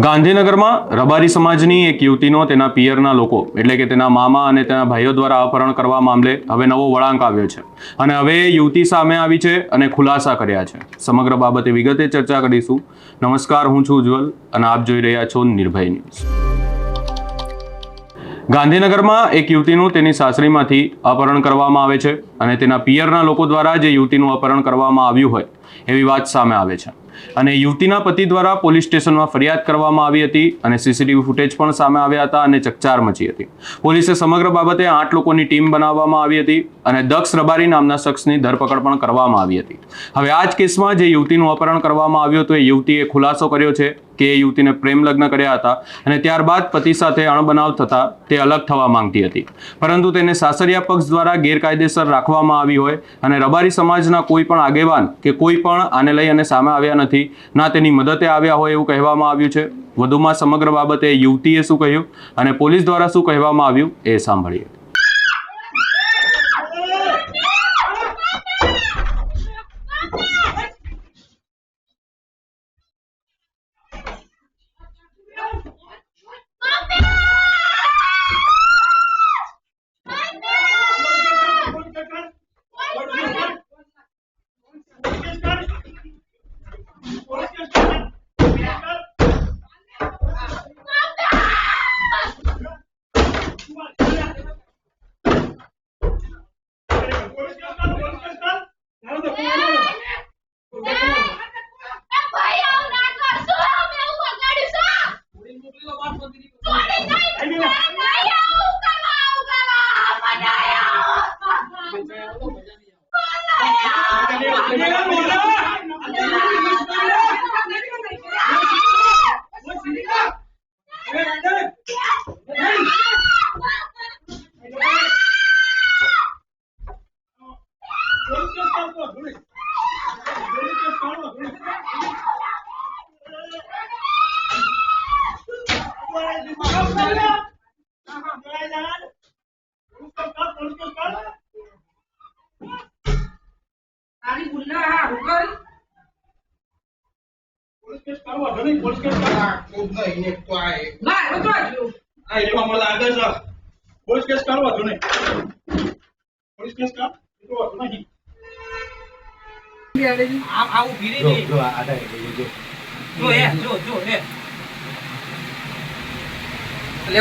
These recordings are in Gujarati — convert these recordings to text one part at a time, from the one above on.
ગાંધીનગરમાં રબારી સમાજની એક યુવતીનો તેના પિયરના લોકો એટલે કે તેના મામા અને તેના ભાઈઓ દ્વારા અપહરણ કરવા મામલે હવે નવો વળાંક આવ્યો છે અને હવે યુવતી સામે આવી છે અને ખુલાસા કર્યા છે. સમગ્ર બાબતે વિગતે ચર્ચા કરીશું. નમસ્કાર, હું છું ઉજ્જવલ અને આપ જોઈ રહ્યા છો નિર્ભય ન્યૂઝ. ગાંધીનગરમાં એક યુવતીનું તેની સાસરીમાંથી અપહરણ કરવામાં આવે છે અને તેના પિયરના લોકો દ્વારા જે યુવતીનું અપહરણ કરવામાં આવ્યું હોય એવી વાત સામે આવે છે અને યુવતીના પતિ દ્વારા પોલીસ સ્ટેશનમાં ફરિયાદ કરવામાં આવી હતી અને સીસીટીવી ફૂટેજ પણ સામે આવ્યા હતા અને ચકચાર મચી હતી. પોલીસે સમગ્ર બાબતે 8 લોકોની ટીમ બનાવવામાં આવી હતી અને દક્ષ રબારી નામના શખ્સની ધરપકડ પણ કરવામાં આવી હતી. હવે આ જ કેસમાં જે યુવતીનું અપહરણ કરવામાં આવ્યું હતું એ યુવતીએ ખુલાસો કર્યો છે કે એ યુવતીને પ્રેમ લગ્ન કર્યા હતા અને ત્યારબાદ પતિ સાથે અણબનાવ થતા તે અલગ થવા માંગતી હતી, પરંતુ તેને સાસરિયા પક્ષ દ્વારા ગેરકાયદેસર રાખવામાં આવી હોય અને રબારી સમાજના કોઈ પણ આગેવાન કે કોઈ પણ આને લઈ અને સામે આવ્યા નથી, ના તેની મદદે આવ્યા હોય એવું કહેવામાં આવ્યું છે. વધુમાં સમગ્ર બાબતે યુવતીએ શું કહ્યું અને પોલીસ દ્વારા શું કહેવામાં આવ્યું એ સાંભળીએ.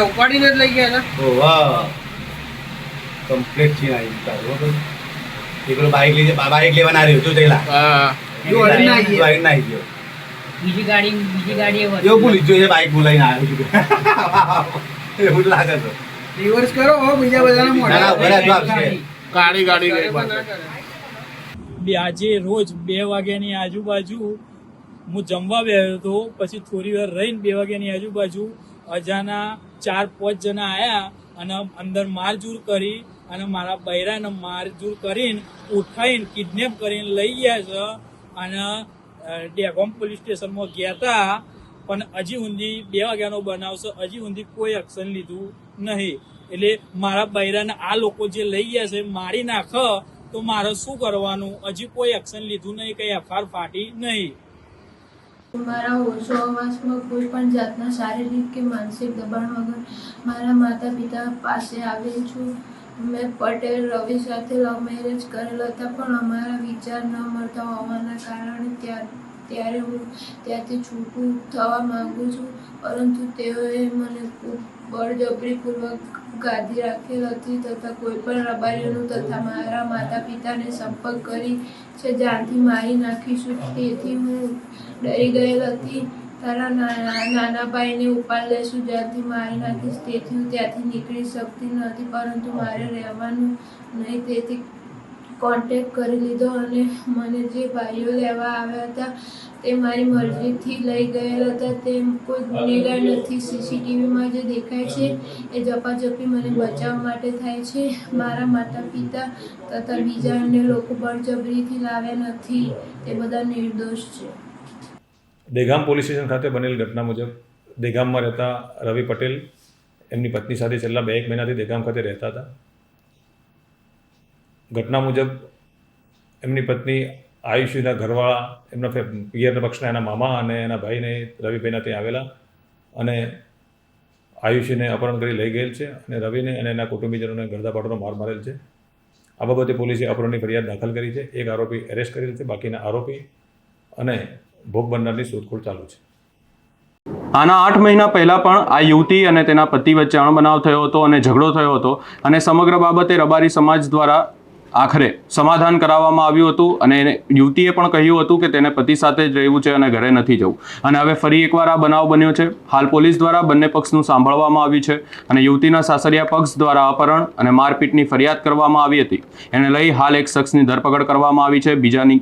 ઉપાડીને જ લઈ ગયા ઓ વાહ, કમ્પ્લીટ છે આ ઇન્સ્ટા બરોબર. એકલો બાઈક લેવાના રહ્યો તો તેલા બાઈક ના ગયો, બીજી ગાડી જો ભૂલી જો એ બાઈક બોલાઈને આવ્યો છું એવું લાગે છે. રિવર્સ કરો હો, બીજા બધાને ના બરાબર જવાબ છે. ગાડી આજે રોજ 2 વાગ્યાની આજુબાજુ હું જમવા બેઠો હતો. પછી થોડી વાર રહીને 2 વાગ્યાની આજુબાજુ અજાના 4-5 જણા આવ્યા અને અંદર મારઝૂર કરી અને મારા બૈરાને મારઝૂર કરીને ઉઠાઈને કિડનેપ કરીને લઈ ગયા છે અને ડેગોમ પોલીસ સ્ટેશનમાં ગયા હતા. પણ હજી સુધી 2 વાગ્યાનો બનાવ છે, હજી સુધી કોઈ એક્શન લીધું નહીં. એટલે મારા બૈરાને આ લોકો જે લઈ ગયા છે મારી નાખે તો મારે શું કરવાનું? હજી કોઈ એક્શન લીધું નહીં, કઈ એફઆઈઆર ફાટી નહીં. મારા ઓછો અવાજમાં કોઈ પણ જાતના શારીરિક કે માનસિક દબાણ વગર મારા માતા પિતા પાસે આવેલ છું. મેં પટેલ રવિ સાથે લવ મેરેજ કરેલ હતા, પણ અમારા વિચાર ન મળતા હોવાના કારણે ત્યારે હું ત્યાંથી છૂટું થવા માંગુ છું, પરંતુ તેઓએ મને ખૂબ બળજબરીપૂર્વક ગાદી રાખેલ હતી તથા કોઈ પણ રબારીઓનું તથા મારા માતા પિતાને સંપર્ક કરી છે જાનથી મારી નાખીશું. તેથી હું ડરી ગયેલ હતી. તારા નાના ભાઈને ઉપાડ લેશું, જાનથી મારી નાખીશ. તેથી હું ત્યાંથી નીકળી શકતી નથી, પરંતુ મારે રહેવાનું નહીં. તેથી કોન્ટેક્ટ કરી લીધો અને મને જે ભાઈઓ લેવા આવ્યા હતા તે મારી મરજીથી લઈ ગયેલા હતા. તે કોઈ ગુનેગાર નથી. સીસીટીવીમાં જે દેખાય છે એ ઝપાઝપી મને બચાવવા માટે થાય છે. મારા માતા પિતા તથા બીજા અન્ય લોકો બળજબરીથી લાવ્યા નથી. તે બધા નિર્દોષ છે. દેગામ પોલીસ સ્ટેશન ખાતે બનેલ ઘટના મુજબ દેગામમાં રહેતા રવિ પટેલ એમની પત્ની સાથે છેલ્લા 2-1 મહિનાથી દેગામ ખાતે રહેતા હતા. ઘટના મુજબ એમની પત્ની આયુષીના ઘરવાળા એમના પિયરના પક્ષના એના મામા અને એના ભાઈને રવિભાઈના ત્યાં આવેલા અને આયુષીને અપહરણ કરી લઈ ગયેલ છે અને રવિને અને એના કુટુંબીજનોને ગરદાપાટોનો માર મારેલ છે. આ બાબતે પોલીસે અપહરણની ફરિયાદ દાખલ કરી છે. એક આરોપી એરેસ્ટ કરેલ છે. બાકીના આરોપી અને ભોગ બનનારની શોધખોળ ચાલુ છે. આના 8 મહિના પહેલાં પણ આ યુવતી અને તેના પતિ વચ્ચે અણબનાવ થયો હતો અને ઝઘડો થયો હતો અને સમગ્ર બાબતે રબારી સમાજ દ્વારા આખરે સમાધાન કરાવવામાં આવ્યું હતું અને યુવતીએ પણ કહ્યું હતું કે તેને પતિ સાથે જ રહેવું છે અને ઘરે નથી જવું. અને હવે ફરી એકવાર આ બનાવ બન્યો છે. હાલ પોલીસ દ્વારા બંને પક્ષનું સાંભળવામાં આવ્યું છે અને યુવતીના સાસરિયા પક્ષ દ્વારા અપહરણ અને મારપીટની ફરિયાદ કરવામાં આવી હતી. એને લઈ હાલ એક શખ્સની ધરપકડ કરવામાં આવી છે. બીજાની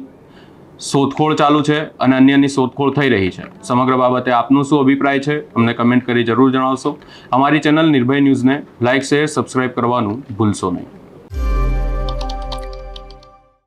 શોધખોળ ચાલુ છે અને અન્યની શોધખોળ થઈ રહી છે. સમગ્ર બાબતે આપનું શું અભિપ્રાય છે અમને કમેન્ટ કરી જરૂર જણાવશો. અમારી ચેનલ નિર્ભય ન્યૂઝને લાઇક શેર સબસ્ક્રાઇબ કરવાનું ભૂલશો નહીં.